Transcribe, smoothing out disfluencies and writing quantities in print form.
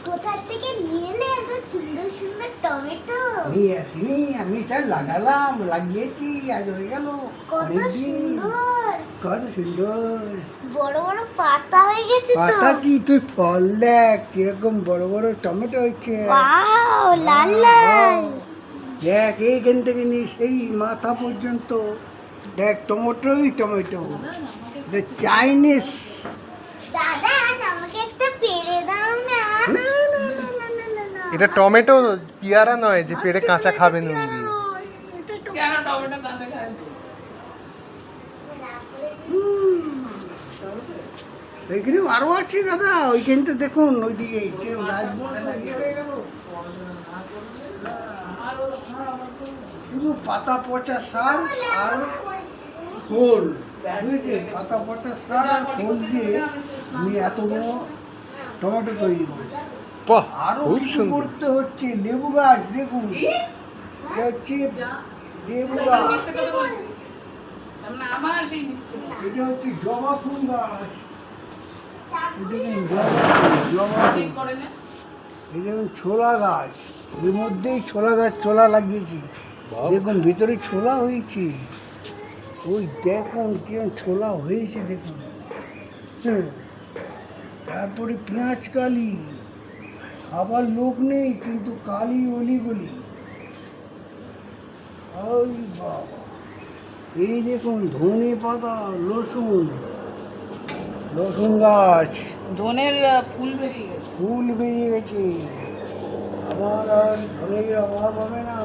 কোথা থেকে নিয়ে এলে এত সুন্দর সুন্দর টমেটো? নিয়ে আসিনি, আমি এটা লাগালাম, লাগিয়েছি, আজ হয়ে গেল কত সুন্দর, কত সুন্দর বড় বড় পাতা হয়ে গেছে তো। পাতা কি, তুই ফল দেখ কিরকম বড় বড় টমেটো হচ্ছে। ওয়াও, লাল লাল। দেখ এইখান থেকে নিয়ে সেই মাথা পর্যন্ত দেখ, টমেটোই টমেটো, চাইনিজ। দাদা আমাকে একটা পেড়ে দাও না। না না না না না না না। এটা টমেটো, পেয়ারা নয় যে পেড়ে কাঁচা খাবে নুন দিয়ে। কেন টমেটো কাঁচা খায়? এইখানে আরো আছে দাদা, ওইখানটা দেখুন, ওইদিকে কিরকম গাছগুলো তো ইয়ে হয়ে গেল। শুধু পাতা পচা সার আর খোল, বুঝেছেন? পাতা পচা সার আর খোল দিয়ে আমি এত বড় টমেটো তৈরি করি। বাহ, আরো খুব কিছু সুন্দর। করতে হচ্ছে, লেবু গাছ দেখুন, এটা হচ্ছে লেবু গাছ, মিথ্যে কথা বলছি। তারমানে আমার সেই মিথ্যে। এটা হচ্ছে জবা ফুল গাছ, এটা দেখুন জবা ফুল। ঠিক করে নে। এই দেখুন ছোলা গাছ, এর মধ্যেই ছোলা গাছ, ছোলা লাগিয়েছি, দেখুন ভিতরে ছোলা হয়েছে, ওই দেখুন কিরকম ছোলা হয়েছে দেখুন। হ্যাঁ, তারপরে পেঁয়াজ কালি, খাবার লোক নেই কিন্তু কালি অলিগলি। ওই বাবা, এই দেখুন ধনে পাতা, রসুন, রসুন গাছ, ধনের ফুল বেরিয়ে গেছে। ফুল বেরিয়ে গেছে। আমার আর ধনের অভাব হবে না।